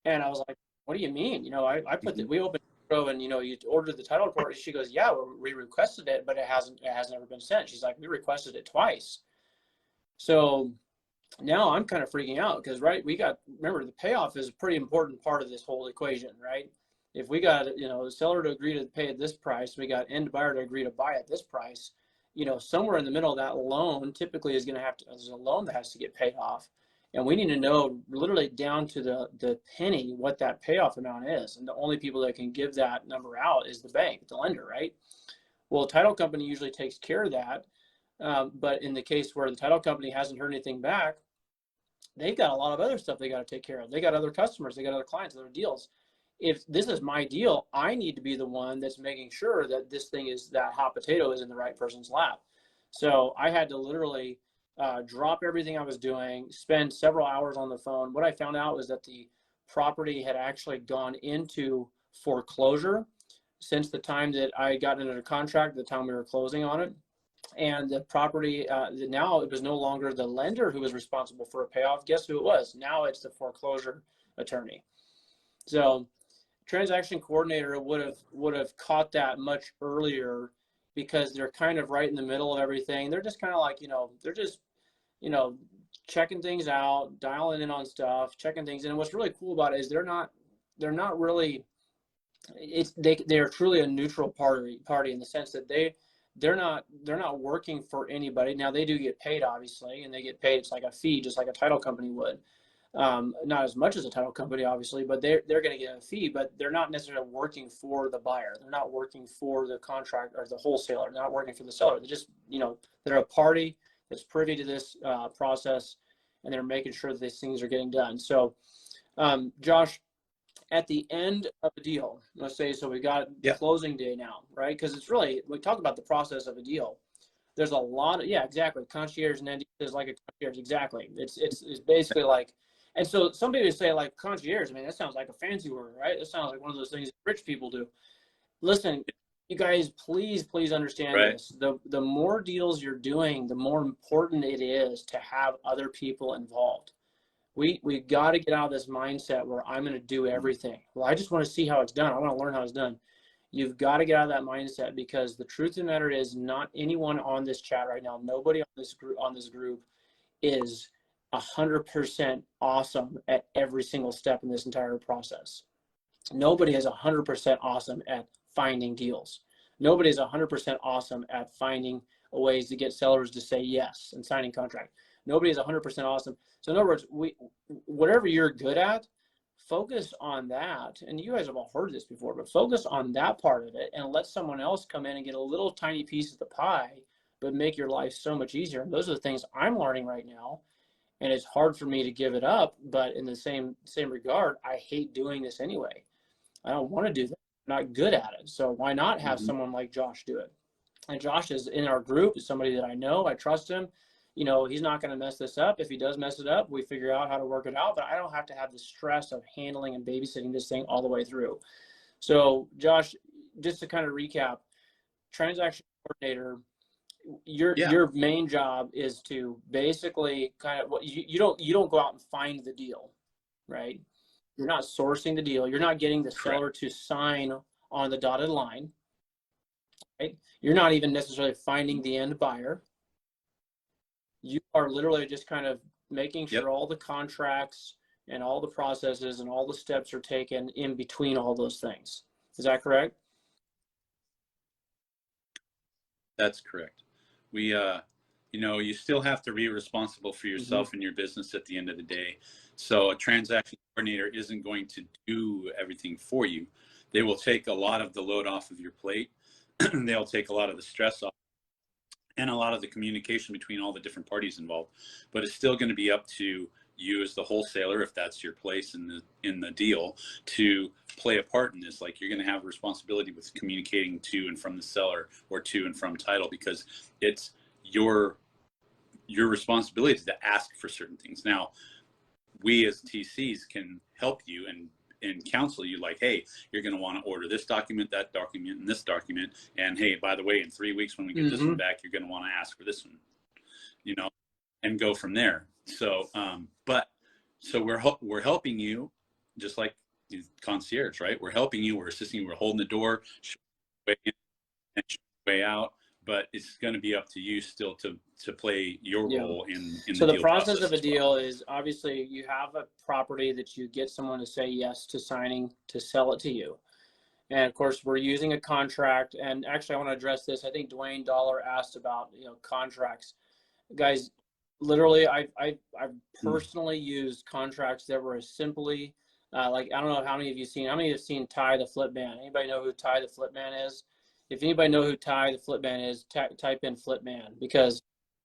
And I was like, what do you mean? I put we opened and you ordered the title report. She goes, yeah, we requested it, but it hasn't ever been sent. She's like, we requested it twice. So now I'm kind of freaking out because, right, remember, the payoff is a pretty important part of this whole equation, right? If we got, the seller to agree to pay at this price, we got end buyer to agree to buy at this price, somewhere in the middle of that loan typically is going to there's a loan that has to get paid off. And we need to know literally down to the penny what that payoff amount is. And the only people that can give that number out is the bank, the lender, right? Well, title company usually takes care of that. But in the case where the title company hasn't heard anything back, they've got a lot of other stuff they got to take care of. They got other customers, they got other clients, other deals. If this is my deal, I need to be the one that's making sure that that hot potato is in the right person's lap. So I had to literally drop everything I was doing, spend several hours on the phone. What I found out was that the property had actually gone into foreclosure since the time that I got into the contract, the time we were closing on it. And the property, now it was no longer the lender who was responsible for a payoff. Guess who it was? Now it's the foreclosure attorney. So transaction coordinator would have caught that much earlier, because they're kind of right in the middle of everything. They're just kind of like, they're just, checking things out, dialing in on stuff, checking things. And what's really cool about it is they're not really, they're truly a neutral party in the sense that they're not working for anybody. Now they do get paid, obviously, and they get paid, it's like a fee, just like a title company would. Not as much as a title company, obviously, but they're going to get a fee, but they're not necessarily working for the buyer. They're not working for the contract or the wholesaler. They're not working for the seller. They're just, they're a party that's privy to this process, and they're making sure that these things are getting done. So, Josh, at the end of a deal, let's say, so we got closing day now, right? Because it's really, we talk about the process of a deal. There's a lot of, yeah, exactly. Concierge and ND is like a concierge. Exactly. It's basically like, and so some people say like concierge. I mean, that sounds like a fancy word, right? That sounds like one of those things that rich people do. Listen, you guys, please understand this. The more deals you're doing, the more important it is to have other people involved. We got to get out of this mindset where I'm going to do everything. Well, I just want to see how it's done. I want to learn how it's done. You've got to get out of that mindset, because the truth of the matter is, not anyone on this chat right now, nobody on this group is 100% awesome at every single step in this entire process. Nobody is 100% awesome at finding deals. Nobody is 100% awesome at finding ways to get sellers to say yes and signing contract. Nobody is 100% awesome. So in other words, whatever you're good at, focus on that. And you guys have all heard this before, but focus on that part of it and let someone else come in and get a little tiny piece of the pie, but make your life so much easier. And those are the things I'm learning right now. And it's hard for me to give it up, but in the same regard, I hate doing this anyway. I don't want to do that. I'm not good at it. So why not have someone like Josh do it? And Josh is in our group, is somebody that I know, I trust him. He's not going to mess this up. If he does mess it up, we figure out how to work it out, but I don't have to have the stress of handling and babysitting this thing all the way through. So Josh, just to kind of recap, transaction coordinator, your main job is to basically kind of, you don't go out and find the deal, right? You're not sourcing the deal. You're not getting the seller to sign on the dotted line, right? You're not even necessarily finding the end buyer. You are literally just kind of making sure all the contracts and all the processes and all the steps are taken in between all those things. Is that correct? That's correct. We, you still have to be responsible for yourself and your business at the end of the day. So a transaction coordinator isn't going to do everything for you. They will take a lot of the load off of your plate. They'll take a lot of the stress off and a lot of the communication between all the different parties involved. But it's still going to be up to you as the wholesaler, if that's your place in the deal, to play a part in this. Like, you're going to have a responsibility with communicating to and from the seller or to and from title, because it's your responsibility to ask for certain things. Now, we as TCs can help you and counsel you, like, hey, you're going to want to order this document, that document, and this document. And hey, by the way, in 3 weeks when we get this one back, you're going to want to ask for this one, and go from there. So, so we're helping you, just like concierge, right? We're helping you, we're assisting you, we're holding the door, way in and way out. But it's going to be up to you still to play your role in so the the deal process of a as deal well. is, obviously you have a property that you get someone to say yes to signing to sell it to you. And of course, we're using a contract. And actually, I want to address this. I think Dwayne Dollar asked about contracts. Guys, literally, I've personally used contracts that were as simply like, I don't know how many of you seen. How many have seen Ty the Flip Man? Anybody know who Ty the Flip Man is? If anybody know who Ty the Flip Man is, type in Flip Man, because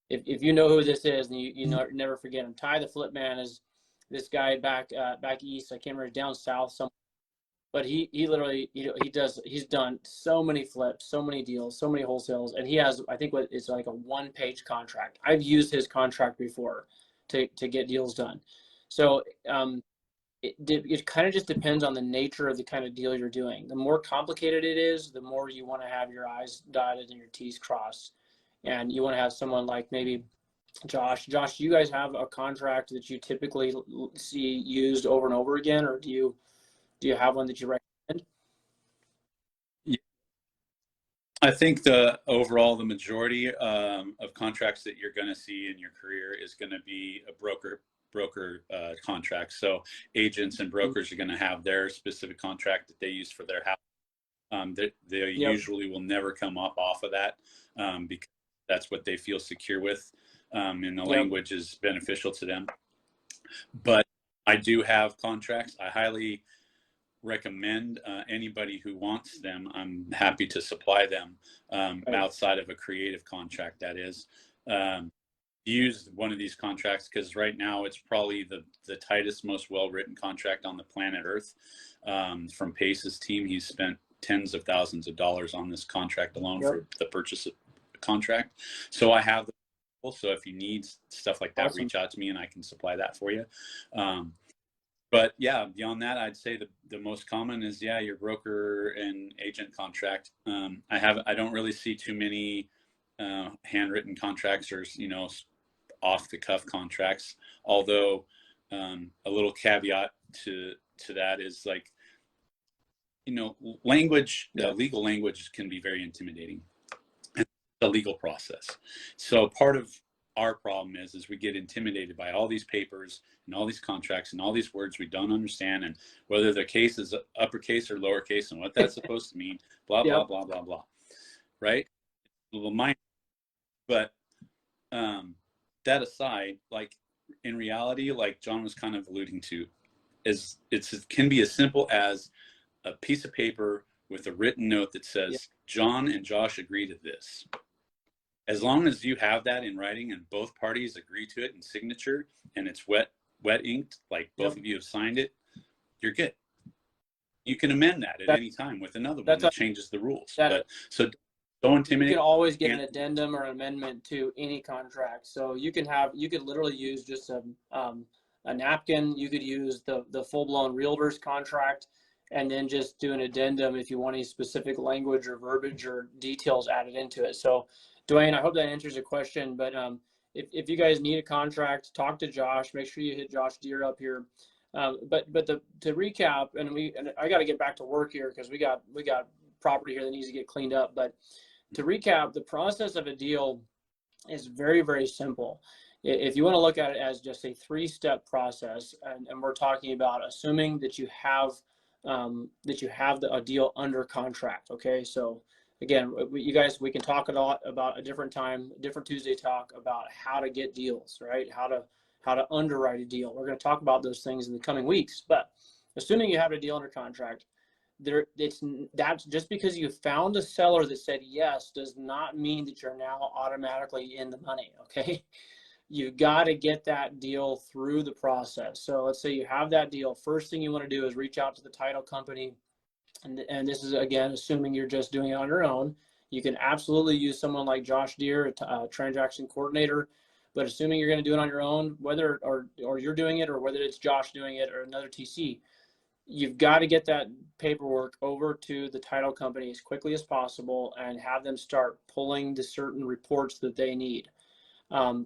if you know who this is, and you never forget him. Ty the Flip Man is this guy back east. I can't remember, down south somewhere. But he literally, he's done so many flips, so many deals, so many wholesales, and he has, I think, what is like a 1-page contract. I've used his contract before to get deals done. So it kind of just depends on the nature of the kind of deal you're doing. The more complicated it is, the more you want to have your I's dotted and your T's crossed. And you want to have someone like maybe Josh. Josh, do you guys have a contract that you typically see used over and over again, or do you have one that you recommend? I think the majority of contracts that you're going to see in your career is going to be a broker contract. So agents and brokers are going to have their specific contract that they use for their house. They usually will never come up off of that because that's what they feel secure with, and the language is beneficial to them. But I do have contracts. I highly recommend anybody who wants them. I'm happy to supply them outside of a creative contract, that is. Use one of these contracts because right now it's probably the tightest, most well-written contract on the planet Earth. From Pace's team, he's spent tens of thousands of dollars on this contract alone for the purchase of the contract. So I have the, so if you need stuff like that, reach out to me and I can supply that for you. But yeah, beyond that, I'd say the most common is, yeah, your broker and agent contract. I don't really see too many handwritten contracts or, you know, off the cuff contracts. Although a little caveat to that is, like, you know, language, legal language can be very intimidating. It's a legal process. So part of our problem is we get intimidated by all these papers and all these contracts and all these words we don't understand, and whether the case is uppercase or lowercase and what that's supposed to mean, blah, blah, blah, blah, blah. Right? A little minor. But that aside, like, in reality, like John was kind of alluding to, is it can be as simple as a piece of paper with a written note that says, John and Josh agree to this. As long as you have that in writing and both parties agree to it in signature and it's wet inked, like both of you have signed it, you're good. You can amend that at any time with another one that changes the rules. But so don't intimidate. You can always get an addendum or amendment to any contract. So you could literally use just a napkin. You could use the full-blown realtor's contract, and then just do an addendum if you want any specific language or verbiage or details added into it. So Dwayne, I hope that answers your question, but if you guys need a contract, talk to Josh. Make sure you hit Josh Deere up here. But to recap, and I got to get back to work here because we got property here that needs to get cleaned up. But to recap, the process of a deal is very, very simple. If you want to look at it as just a 3-step process, and we're talking about assuming that you have a deal under contract. Okay, so again, you guys, we can talk a lot about a different time, different Tuesday talk about how to get deals, right? How to underwrite a deal. We're going to talk about those things in the coming weeks. But assuming you have a deal under contract, that's just because you found a seller that said yes does not mean that you're now automatically in the money. Okay, you've got to get that deal through the process. So let's say you have that deal. First thing you want to do is reach out to the title company. And this is, again, assuming you're just doing it on your own. You can absolutely use someone like Josh Deere, a transaction coordinator, but assuming you're going to do it on your own, whether or you're doing it, or whether it's Josh doing it or another TC, you've got to get that paperwork over to the title company as quickly as possible and have them start pulling the certain reports that they need.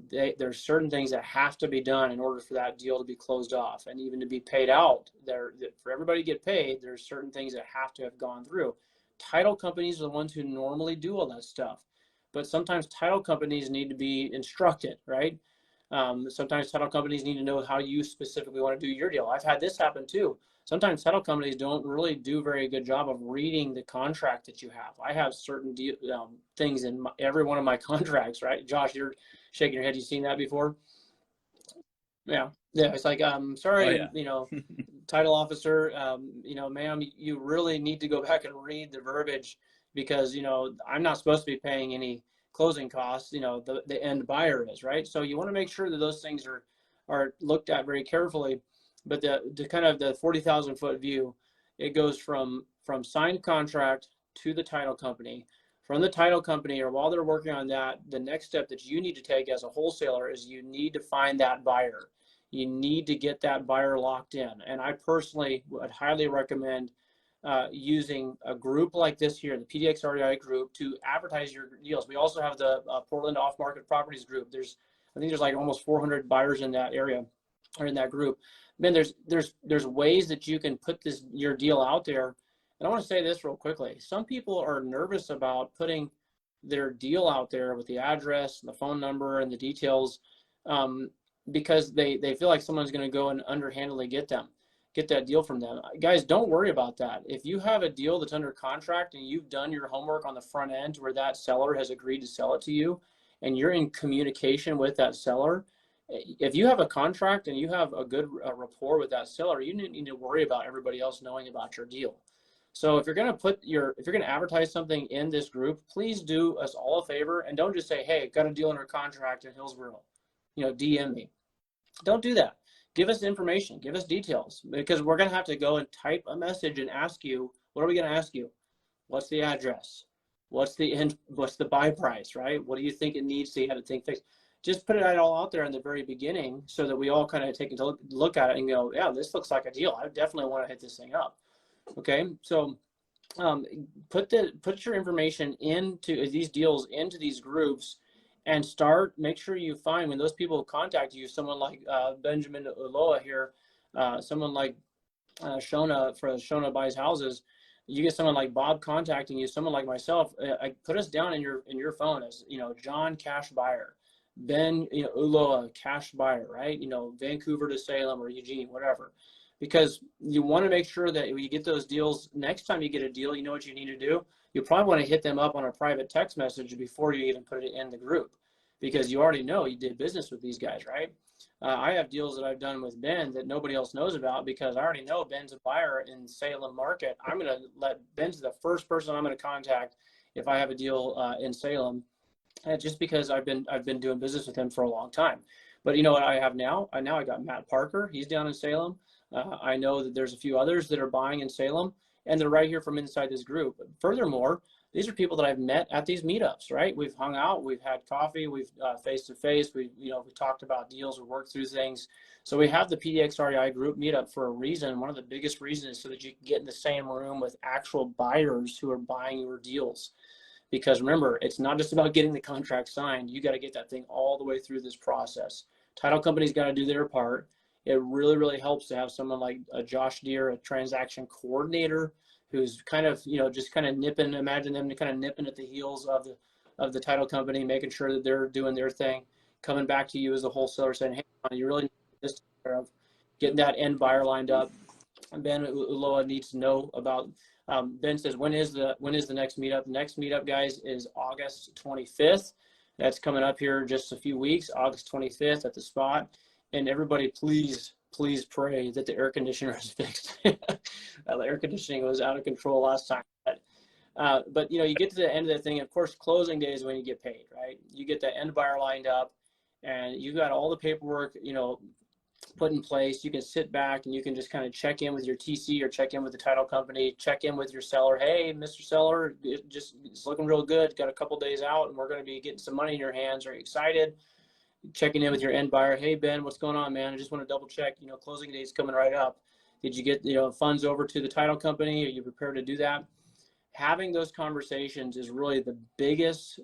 There's certain things that have to be done in order for that deal to be closed off and even to be paid out. For everybody to get paid, there's certain things that have to have gone through. Title companies are the ones who normally do all that stuff, but sometimes title companies need to be instructed, right? Sometimes title companies need to know how you specifically want to do your deal. I've had this happen too. Sometimes title companies don't really do a very good job of reading the contract that you have. I have certain things in every one of my contracts, right? Josh, you're shaking your head. You seen that before? Yeah. It's like, sorry, title officer, ma'am, you really need to go back and read the verbiage because, I'm not supposed to be paying any closing costs, the end buyer is, right? So you want to make sure that those things are looked at very carefully. But the kind of the 40,000 foot view, it goes from signed contract to the title company. From the title company, or while they're working on that, the next step that you need to take as a wholesaler is you need to find that buyer. You need to get that buyer locked in. And I personally would highly recommend using a group like this here, the PDX REI Group, to advertise your deals. We also have the Portland Off-Market Properties Group. I think there's like almost 400 buyers in that area, or in that group. Then there's ways that you can put your deal out there. And I want to say this real quickly. Some people are nervous about putting their deal out there with the address and the phone number and the details because they feel like someone's going to go and underhandedly get that deal from them. Guys, don't worry about that. If you have a deal that's under contract and you've done your homework on the front end where that seller has agreed to sell it to you and you're in communication with that seller, If you have a contract and you have a good rapport with that seller, you don't need to worry about everybody else knowing about your deal. So if you're going to advertise something in this group, please do us all a favor and don't just say, hey, got a deal under contract in Hillsboro, DM me. Don't do that. Give us information, give us details, because we're going to have to go and type a message and ask you, what are we going to ask you? What's the address? What's the buy price, right? What do you think it needs to have a thing fixed? Just put it all out there in the very beginning so that we all kind of take a look at it and go, yeah, this looks like a deal. I definitely want to hit this thing up. Okay, so put your information into these deals, into these groups, and make sure you find, when those people contact you, someone like Benjamin Uloa here, someone like Shona for Shona Buys Houses, you get someone like Bob contacting you, someone like myself, I put us down in your phone as, John Cash Buyer, Ben, Uloa Cash Buyer, right? Vancouver to Salem or Eugene, whatever. Because you want to make sure that when you get those deals, next time you get a deal, you know what you need to do? You probably want to hit them up on a private text message before you even put it in the group, because you already know you did business with these guys, right? I have deals that I've done with Ben that nobody else knows about because I already know Ben's a buyer in Salem market. I'm going to let Ben's the first person I'm going to contact if I have a deal in Salem, just because I've been doing business with him for a long time. But you know what I have now? I got Matt Parker. He's down in Salem. I know that there's a few others that are buying in Salem, and they're right here from inside this group. Furthermore, these are people that I've met at these meetups, right? We've hung out, we've had coffee, we've face-to-face, we talked about deals, we worked through things. So we have the PDX REI Group meetup for a reason. One of the biggest reasons is so that you can get in the same room with actual buyers who are buying your deals. Because remember, it's not just about getting the contract signed. You got to get that thing all the way through this process. Title company's got to do their part. It really, really helps to have someone like Josh Deere, a transaction coordinator, who's kind of, just kind of nipping, imagine them kind of nipping at the heels of the title company, making sure that they're doing their thing, coming back to you as a wholesaler saying, hey, you really need this to take care of, getting that end buyer lined up. And Ben Uloa needs to know about, Ben says, when is the next meetup? The next meetup, guys, is August 25th. That's coming up here in just a few weeks, August 25th at the spot. And everybody, please pray that the air conditioner is fixed. The air conditioning was out of control last time. But you get to the end of the thing. Of course, closing day is when you get paid, right? You get the end buyer lined up, and you got all the paperwork, put in place. You can sit back and you can just kind of check in with your TC or check in with the title company, check in with your seller. Hey, Mr. Seller, it's looking real good. Got a couple days out, and we're going to be getting some money in your hands. Are you excited? Checking in with your end buyer. Hey, Ben, what's going on, man? I just want to double check, closing day is coming right up. Did you get, funds over to the title company? Are you prepared to do that? Having those conversations is really the biggest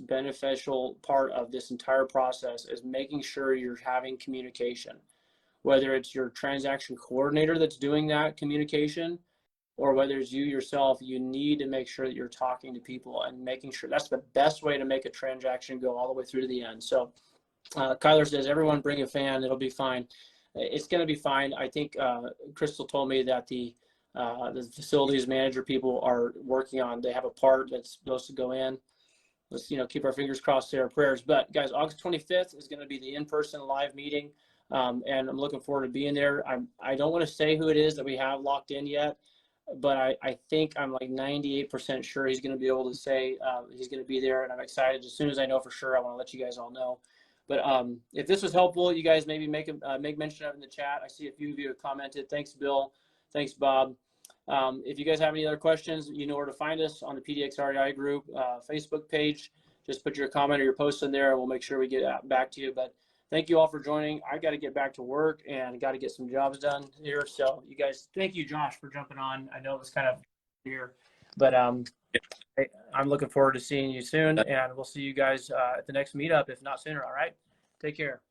beneficial part of this entire process, is making sure you're having communication, whether it's your transaction coordinator that's doing that communication, or whether it's you yourself. You need to make sure that you're talking to people and making sure. That's the best way to make a transaction go all the way through to the end. So Kyler says, everyone bring a fan, it'll be fine. It's going to be fine. I think Crystal told me that the facilities manager people are working on, they have a part that's supposed to go in. Let's keep our fingers crossed, say our prayers. But guys, August 25th is going to be the in-person live meeting, and I'm looking forward to being there. I don't want to say who it is that we have locked in yet, but I think I'm like 98% sure he's going to be able to say he's going to be there, and I'm excited. As soon as I know for sure, I want to let you guys all know. But if this was helpful, you guys maybe make mention of it in the chat. I see a few of you have commented. Thanks, Bill. Thanks, Bob. If you guys have any other questions, you know where to find us on the PDX REI Group Facebook page. Just put your comment or your post in there, and we'll make sure we get back to you. But thank you all for joining. I got to get back to work and got to get some jobs done here. So you guys, thank you, Josh, for jumping on. I know it was kind of here, but I'm looking forward to seeing you soon, and we'll see you guys at the next meetup, if not sooner. All right, take care.